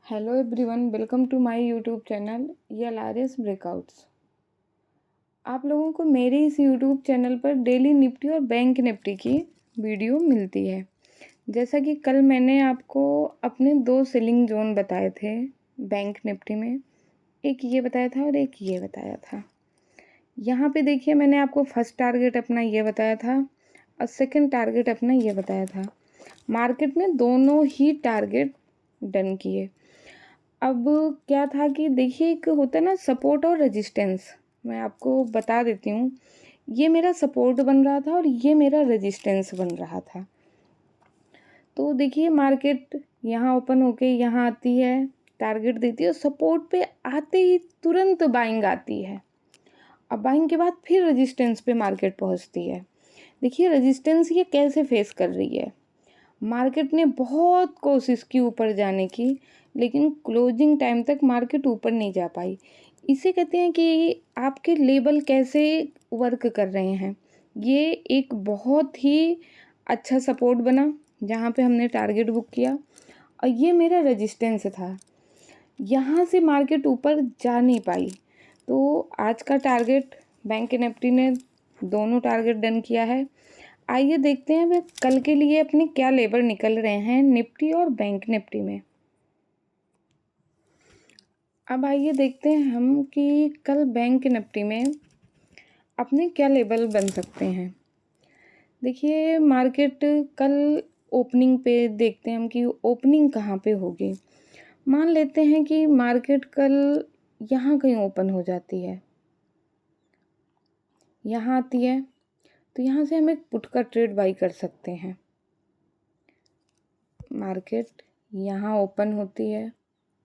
Hello everyone, welcome to my YouTube channel LRS breakouts. आप लोगों को मेरे इस यूट्यूब चैनल पर डेली निफ्टी और बैंक निफ्टी की वीडियो मिलती है। जैसा कि कल मैंने आपको अपने दो सेलिंग जोन बताए थे बैंक निफ्टी में, एक ये बताया था और एक ये बताया था। यहाँ पे देखिए, मैंने आपको फर्स्ट टारगेट अपना ये बताया था और सेकंड टारगेट अपना ये बताया था। मार्केट ने दोनों ही टारगेट डन किए। अब क्या था कि देखिए, एक होता है ना सपोर्ट और रेजिस्टेंस। मैं आपको बता देती हूँ, ये मेरा सपोर्ट बन रहा था और ये मेरा रेजिस्टेंस बन रहा था। तो देखिए, मार्केट यहाँ ओपन होके यहाँ आती है, टारगेट देती है और सपोर्ट पे आते ही तुरंत बाइंग आती है। अब बाइंग के बाद फिर रेजिस्टेंस पे मार्केट पहुँचती है। देखिए, रेजिस्टेंस ये कैसे फेस कर रही है। मार्केट ने बहुत कोशिश की ऊपर जाने की, लेकिन क्लोजिंग टाइम तक मार्केट ऊपर नहीं जा पाई। इसे कहते हैं कि आपके लेवल कैसे वर्क कर रहे हैं। ये एक बहुत ही अच्छा सपोर्ट बना जहाँ पे हमने टारगेट बुक किया, और ये मेरा रेजिस्टेंस था। यहाँ से मार्केट ऊपर जा नहीं पाई। तो आज का टारगेट बैंक निफ्टी ने दोनों टारगेट डन किया है। आइए देखते हैं वे कल के लिए अपने क्या लेवल निकल रहे हैं निफ्टी और बैंक निफ्टी में। अब आइए देखते हैं हम कि कल बैंक निफ्टी में अपने क्या लेवल बन सकते हैं। देखिए, मार्केट कल ओपनिंग पे देखते हैं हम कि ओपनिंग कहाँ पे होगी। मान लेते हैं कि मार्केट कल यहाँ कहीं ओपन हो जाती है, यहाँ आती है, तो यहाँ से हम एक पुट का ट्रेड बाई कर सकते हैं। मार्केट यहाँ ओपन होती है,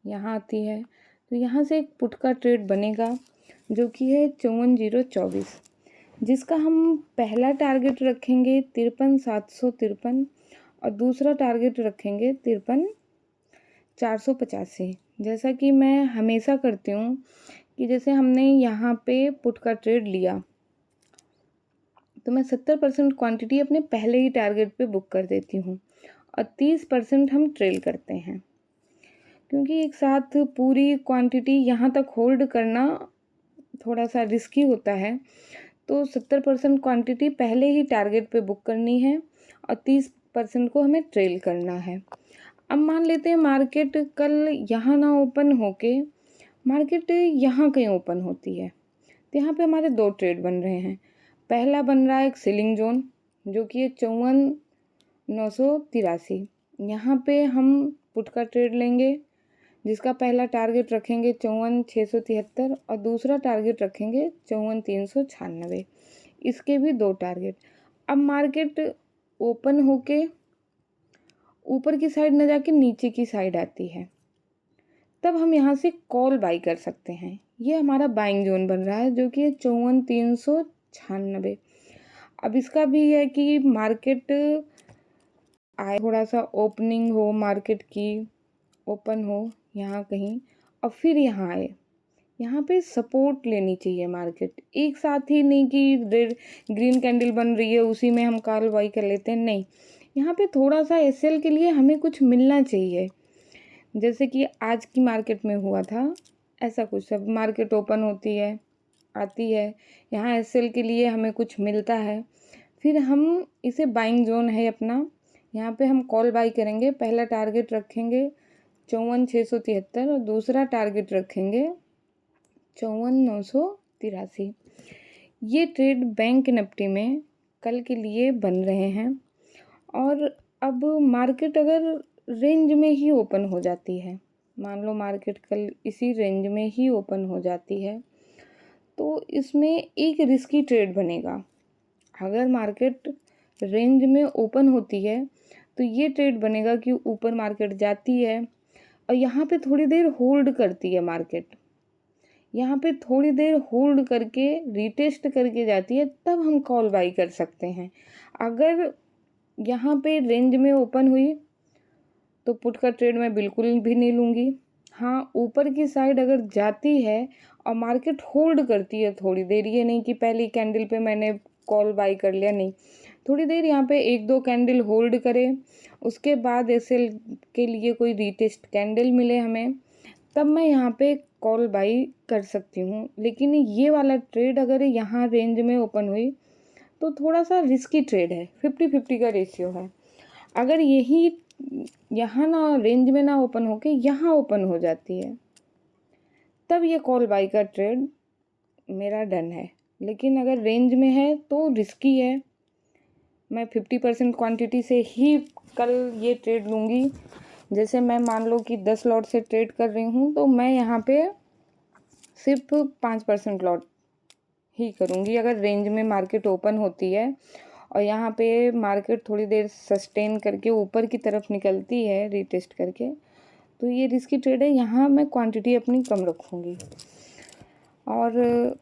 यहाँ आती है, तो यहाँ से एक पुट का ट्रेड बनेगा जो कि है 54,024, जिसका हम पहला टारगेट रखेंगे 53,753 और दूसरा टारगेट रखेंगे 53,485। जैसा कि मैं हमेशा करती हूँ कि जैसे हमने यहाँ पे पुट का ट्रेड लिया तो मैं 70% क्वांटिटी अपने पहले ही टारगेट पे बुक कर देती हूँ और 30% हम ट्रेल करते हैं, क्योंकि एक साथ पूरी क्वांटिटी यहाँ तक होल्ड करना थोड़ा सा रिस्की होता है। तो 70% क्वांटिटी पहले ही टारगेट पे बुक करनी है और 30% को हमें ट्रेल करना है। अब मान लेते हैं मार्केट कल यहाँ ना ओपन होके मार्केट यहाँ कहीं ओपन होती है, तो यहाँ पे हमारे दो ट्रेड बन रहे हैं। पहला बन रहा है एक सेलिंग जोन जो कि है 54,983। यहाँ पे हम पुट का ट्रेड लेंगे जिसका पहला टारगेट रखेंगे 54,673 और दूसरा टारगेट रखेंगे 54,396। इसके भी दो टारगेट। अब मार्केट ओपन होके ऊपर की साइड न जाके नीचे की साइड आती है, तब हम यहाँ से कॉल बाई कर सकते हैं। ये हमारा बाइंग जोन बन रहा है जो कि 54,396। अब इसका भी है कि मार्केट आए, थोड़ा सा ओपनिंग हो, मार्केट की ओपन हो यहाँ कहीं और फिर यहाँ आए। यहाँ पे सपोर्ट लेनी चाहिए मार्केट, एक साथ ही नहीं कि रेड ग्रीन कैंडल बन रही है उसी में हम कॉल बाई कर लेते हैं, नहीं। यहाँ पे थोड़ा सा एसएल के लिए हमें कुछ मिलना चाहिए, जैसे कि आज की मार्केट में हुआ था ऐसा कुछ। सब मार्केट ओपन होती है, आती है, यहाँ एसएल के लिए हमें कुछ मिलता है, फिर हम इसे बाइंग जोन है अपना, यहाँ पे हम कॉल बाई करेंगे। पहला टारगेट रखेंगे 54,673 और दूसरा टारगेट रखेंगे 54,983। ये ट्रेड बैंक निफ्टी में कल के लिए बन रहे हैं। और अब मार्केट अगर रेंज में ही ओपन हो जाती है, मान लो मार्केट कल इसी रेंज में ही ओपन हो जाती है, तो इसमें एक रिस्की ट्रेड बनेगा। अगर मार्केट रेंज में ओपन होती है तो ये ट्रेड बनेगा कि ऊपर मार्केट जाती है और यहाँ पे थोड़ी देर होल्ड करती है मार्केट, यहाँ पे थोड़ी देर होल्ड करके रीटेस्ट करके जाती है, तब हम कॉल बाई कर सकते हैं। अगर यहाँ पे रेंज में ओपन हुई तो पुट का ट्रेड मैं बिल्कुल भी नहीं लूँगी। हाँ, ऊपर की साइड अगर जाती है और मार्केट होल्ड करती है थोड़ी देर, ये नहीं कि पहली कैंडल पे मैंने कॉल बाई कर लिया, नहीं। थोड़ी देर यहाँ पे 1-2 कैंडल होल्ड करें, उसके बाद ऐसे के लिए कोई रीटेस्ट कैंडल मिले हमें, तब मैं यहाँ पे कॉल बाई कर सकती हूँ। लेकिन ये वाला ट्रेड अगर यहाँ रेंज में ओपन हुई तो थोड़ा सा रिस्की ट्रेड है, 50-50 का रेशियो है। अगर यही यहाँ ना रेंज में ना ओपन होके यहाँ ओपन हो जाती है, तब ये कॉल बाई का ट्रेड मेरा डन है। लेकिन अगर रेंज में है तो रिस्की है। मैं 50% क्वांटिटी से ही कल ये ट्रेड लूँगी। जैसे मैं मान लो कि 10 लॉट से ट्रेड कर रही हूँ, तो मैं यहाँ पे सिर्फ 5% लॉट ही करूँगी। अगर रेंज में मार्केट ओपन होती है और यहाँ पे मार्केट थोड़ी देर सस्टेन करके ऊपर की तरफ निकलती है रीटेस्ट करके, तो ये रिस्की ट्रेड है। यहाँ मैं क्वांटिटी अपनी कम रखूँगी। और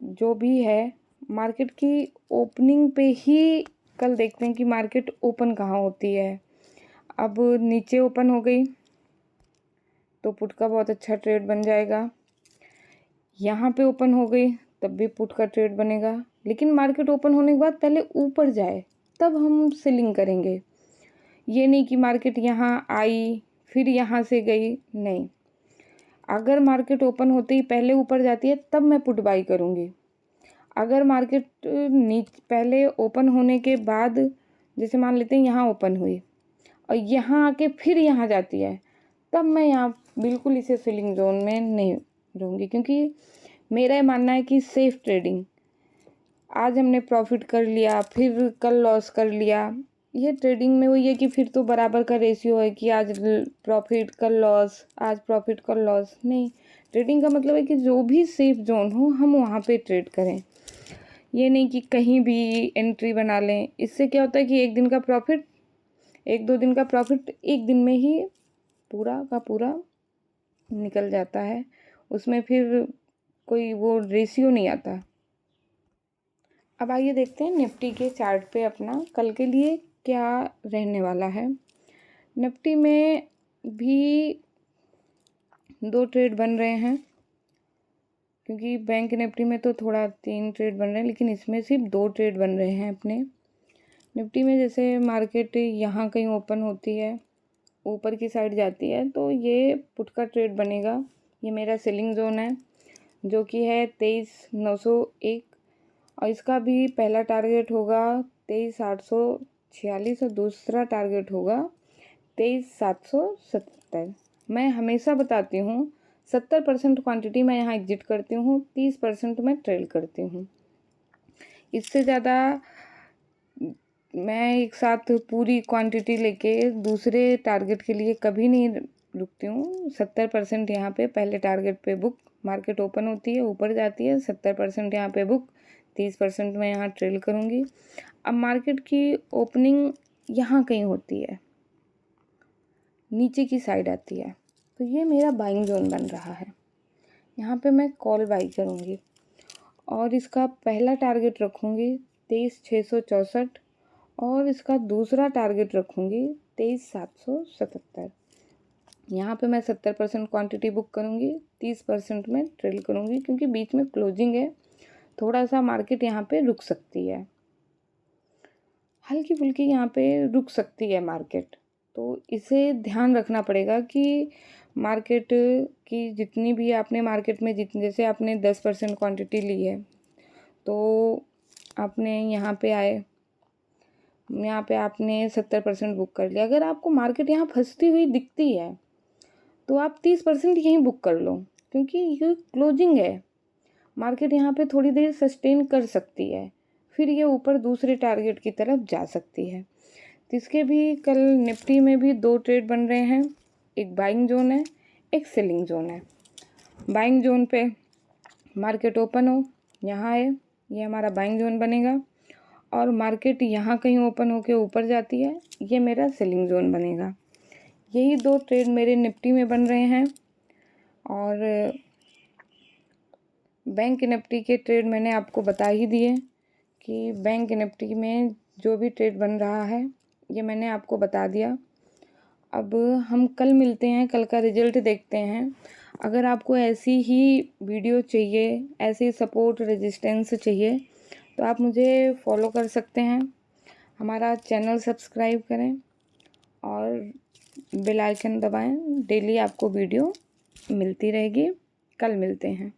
जो भी है मार्केट की ओपनिंग पे ही कल देखते हैं कि मार्केट ओपन कहाँ होती है। अब नीचे ओपन हो गई तो पुट का बहुत अच्छा ट्रेड बन जाएगा। यहाँ पे ओपन हो गई तब भी पुट का ट्रेड बनेगा। लेकिन मार्केट ओपन होने के बाद पहले ऊपर जाए तब हम सेलिंग करेंगे। ये नहीं कि मार्केट यहाँ आई फिर यहाँ से गई, नहीं। अगर मार्केट ओपन होते ही पहले ऊपर जाती है तब मैं पुट बाई करूँगी। अगर मार्केट पहले ओपन होने के बाद, जैसे मान लेते हैं यहाँ ओपन हुई और यहाँ आके फिर यहाँ जाती है, तब मैं यहाँ बिल्कुल इसे सेलिंग जोन में नहीं रहूँगी। क्योंकि मेरा ये मानना है कि सेफ ट्रेडिंग, आज हमने प्रॉफिट कर लिया फिर कल लॉस कर लिया, ये ट्रेडिंग में वही है कि फिर तो बराबर का रेशियो है कि आज प्रॉफिट कल लॉस, आज प्रॉफिट कल लॉस। नहीं, ट्रेडिंग का मतलब है कि जो भी सेफ जोन हो हम वहाँ पे ट्रेड करें। ये नहीं कि कहीं भी एंट्री बना लें। इससे क्या होता है कि एक दिन का प्रॉफिट, 1-2 दिन का प्रॉफिट एक दिन में ही पूरा का पूरा निकल जाता है। उसमें फिर कोई वो रेशियो नहीं आता। अब आइए देखते हैं निफ्टी के चार्ट पे अपना कल के लिए क्या रहने वाला है। निफ्टी में भी 2 ट्रेड बन रहे हैं, क्योंकि बैंक निफ्टी में तो थोड़ा 3 ट्रेड बन रहे हैं, लेकिन इसमें सिर्फ 2 ट्रेड बन रहे हैं अपने निफ्टी में। जैसे मार्केट यहाँ कहीं ओपन होती है, ऊपर की साइड जाती है, तो ये पुट का ट्रेड बनेगा। ये मेरा सेलिंग जोन है जो कि है 23,901 और इसका भी पहला टारगेट होगा 23,846 और दूसरा टारगेट होगा 23,777। मैं हमेशा बताती हूँ 70% क्वांटिटी मैं यहाँ एग्जिट करती हूँ, 30% मैं ट्रेल करती हूँ। इससे ज़्यादा मैं एक साथ पूरी क्वांटिटी लेके दूसरे टारगेट के लिए कभी नहीं रुकती हूँ। 70% यहाँ पे पहले टारगेट पे बुक, मार्केट ओपन होती है ऊपर जाती है, 70% यहाँ पे बुक, 30% मैं यहाँ ट्रेल करूँगी। अब मार्केट की ओपनिंग यहाँ कहीं होती है, नीचे की साइड आती है, तो ये मेरा बाइंग जोन बन रहा है। यहाँ पे मैं कॉल बाई करूँगी और इसका पहला टारगेट रखूँगी 23,664 और इसका दूसरा टारगेट रखूँगी 23,777। यहाँ पे मैं 70% क्वांटिटी बुक करूँगी, 30% में ट्रेल करूँगी, क्योंकि बीच में क्लोजिंग है, थोड़ा सा मार्केट यहाँ पे रुक सकती है, हल्की फुल्की यहाँ पे रुक सकती है मार्केट। तो इसे ध्यान रखना पड़ेगा कि मार्केट की जितनी भी आपने मार्केट में जैसे आपने 10% क्वांटिटी ली है, तो आपने यहाँ पे आए, यहाँ पे आपने 70% बुक कर लिया। अगर आपको मार्केट यहाँ फंसती हुई दिखती है तो आप 30% यहीं बुक कर लो, क्योंकि ये क्लोजिंग है। मार्केट यहाँ पे थोड़ी देर सस्टेन कर सकती है, फिर ये ऊपर दूसरे टारगेट की तरफ जा सकती है। तो इसके भी कल निफ्टी में भी 2 ट्रेड बन रहे हैं, एक बाइंग जोन है, एक सेलिंग जोन है। बाइंग जोन पे मार्केट ओपन हो, यहाँ है, ये हमारा बाइंग जोन बनेगा, और मार्केट यहाँ कहीं ओपन होके ऊपर जाती है, ये मेरा सेलिंग जोन बनेगा। यही 2 ट्रेड मेरे निफ्टी में बन रहे हैं। और बैंक निफ्टी के ट्रेड मैंने आपको बता ही दिए कि बैंक निफ्टी में जो भी ट्रेड बन रहा है ये मैंने आपको बता दिया। अब हम कल मिलते हैं, कल का रिजल्ट देखते हैं। अगर आपको ऐसी ही वीडियो चाहिए, ऐसी सपोर्ट रेजिस्टेंस चाहिए, तो आप मुझे फॉलो कर सकते हैं, हमारा चैनल सब्सक्राइब करें और बेल आइकन दबाएं। डेली आपको वीडियो मिलती रहेगी। कल मिलते हैं।